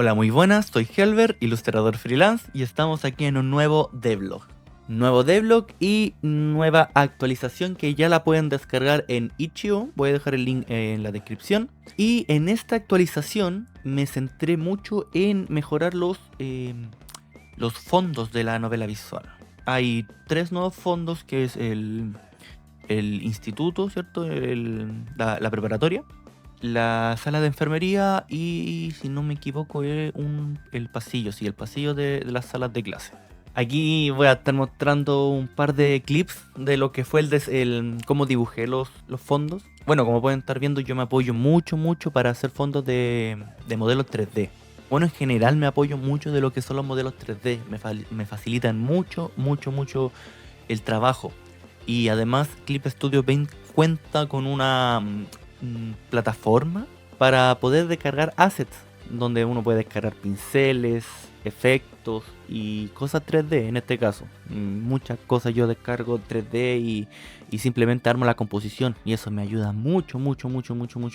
Hola, muy buenas, soy Helber, ilustrador freelance, y estamos aquí en un nuevo devlog. Nuevo devlog y nueva actualización que ya la pueden descargar en Itch.io, voy a dejar el link en la descripción. Y en esta actualización me centré mucho en mejorar los fondos de la novela visual. Hay tres nuevos fondos, que es el instituto, ¿cierto? La preparatoria, la sala de enfermería y, si no me equivoco, es el pasillo, sí, el pasillo de las salas de clase. Aquí voy a estar mostrando un par de clips de lo que fue cómo dibujé los fondos. Bueno, como pueden estar viendo, yo me apoyo mucho para hacer fondos de modelos 3D. Bueno, en general me apoyo mucho de lo que son los modelos 3D. Me facilitan mucho el trabajo. Y además Clip Studio Paint cuenta con una plataforma para poder descargar assets, donde uno puede descargar pinceles, efectos y cosas 3D en este caso. Muchas cosas yo descargo 3D y simplemente armo la composición, y eso me ayuda mucho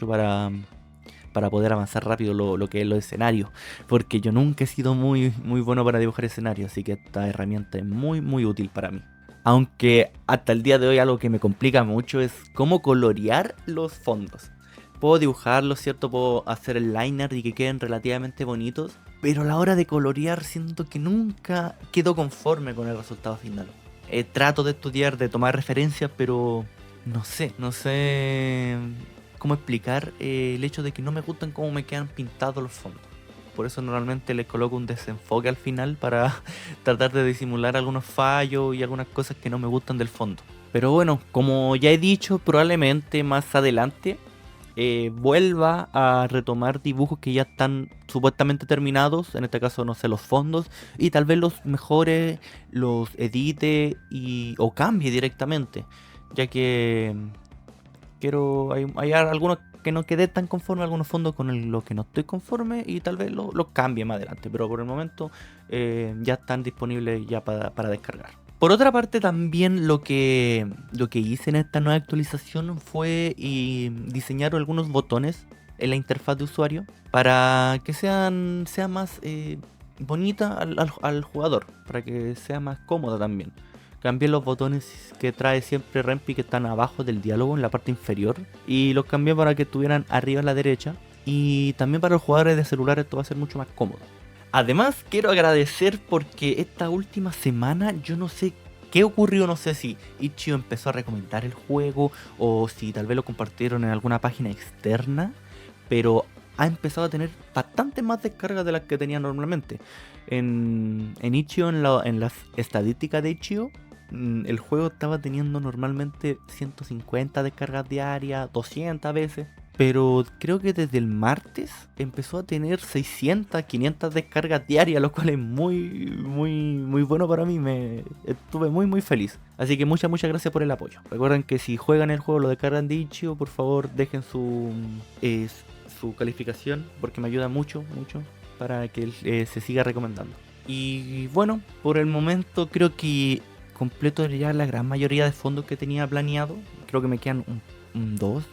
para poder avanzar rápido lo que es los escenarios, porque yo nunca he sido muy bueno para dibujar escenarios, así que esta herramienta es muy útil para mí. Aunque hasta el día de hoy algo que me complica mucho es cómo colorear los fondos. Puedo dibujarlos, ¿cierto? Puedo hacer el liner y que queden relativamente bonitos, pero a la hora de colorear siento que nunca quedo conforme con el resultado final. Trato de estudiar, de tomar referencias, pero no sé cómo explicar el hecho de que no me gustan cómo me quedan pintados los fondos. Por eso normalmente les coloco un desenfoque al final para tratar de disimular algunos fallos y algunas cosas que no me gustan del fondo. Pero bueno, como ya he dicho, probablemente más adelante vuelva a retomar dibujos que ya están supuestamente terminados, en este caso no sé, los fondos, y tal vez los mejore, los edite o cambie directamente, ya que hay algunos que no quedé tan conforme, algunos fondos con los que no estoy conforme, y tal vez lo cambie más adelante, pero por el momento ya están disponibles ya para descargar. Por otra parte, también lo que hice en esta nueva actualización fue diseñar algunos botones en la interfaz de usuario para que sea más bonita al jugador, para que sea más cómoda también. Cambié los botones que trae siempre Rempi, que están abajo del diálogo en la parte inferior, y los cambié para que estuvieran arriba a la derecha, y también para los jugadores de celular esto va a ser mucho más cómodo. Además, quiero agradecer porque esta última semana yo no sé qué ocurrió, no sé si Itch.io empezó a recomendar el juego o si tal vez lo compartieron en alguna página externa, pero ha empezado a tener bastante más descargas de las que tenía normalmente. En Itch.io, en las estadísticas de Itch.io, el juego estaba teniendo normalmente 150 descargas diarias, 200 a veces. Pero creo que desde el martes empezó a tener 600, 500 descargas diarias, lo cual es muy bueno para mí. Estuve muy feliz. Así que muchas gracias por el apoyo. Recuerden que si juegan el juego, lo descargan de Itch.io, por favor dejen su calificación, porque me ayuda mucho para que se siga recomendando. Y bueno, por el momento creo que completo ya la gran mayoría de fondos que tenía planeado. Creo que me quedan dos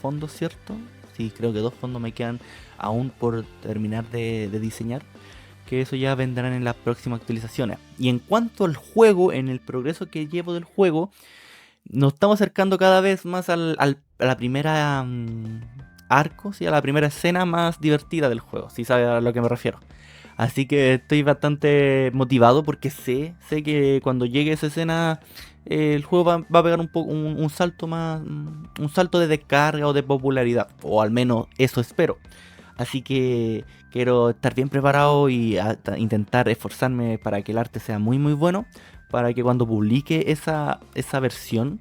fondos, ¿cierto? Sí, creo que dos fondos me quedan aún por terminar de diseñar, que eso ya vendrán en las próximas actualizaciones. Y en cuanto al juego, en el progreso que llevo del juego, nos estamos acercando cada vez más a la primera arco, ¿sí? A la primera escena más divertida del juego, si sabes a lo que me refiero. Así que estoy bastante motivado porque sé que cuando llegue esa escena el juego va a pegar un salto más, un salto de descarga o de popularidad, o al menos eso espero. Así que quiero estar bien preparado y intentar esforzarme para que el arte sea muy bueno, para que cuando publique esa versión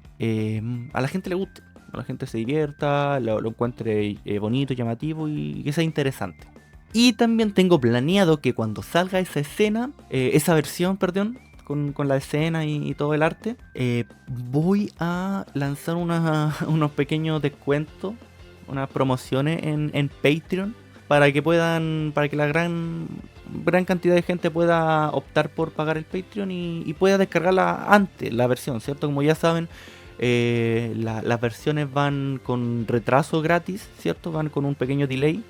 a la gente le guste, a la gente se divierta, lo encuentre bonito, llamativo y que sea interesante. Y también tengo planeado que cuando salga esa escena, esa versión, perdón, con la escena y todo el arte, voy a lanzar unos pequeños descuentos, unas promociones en Patreon, para que la gran cantidad de gente pueda optar por pagar el Patreon y pueda descargarla antes, la versión, ¿cierto? Como ya saben, las versiones van con retraso gratis, ¿cierto? Van con un pequeño delay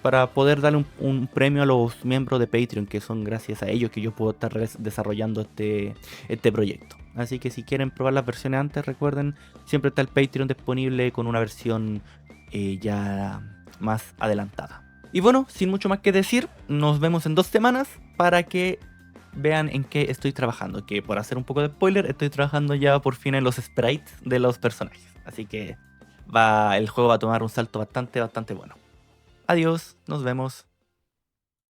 para poder darle un premio a los miembros de Patreon, que son gracias a ellos que yo puedo estar desarrollando este proyecto. Así que si quieren probar las versiones antes, recuerden, siempre está el Patreon disponible con una versión ya más adelantada. Y bueno, sin mucho más que decir, nos vemos en 2 semanas para que vean en qué estoy trabajando. Que por hacer un poco de spoiler, estoy trabajando ya por fin en los sprites de los personajes. Así que el juego va a tomar un salto bastante bueno. Adiós, nos vemos.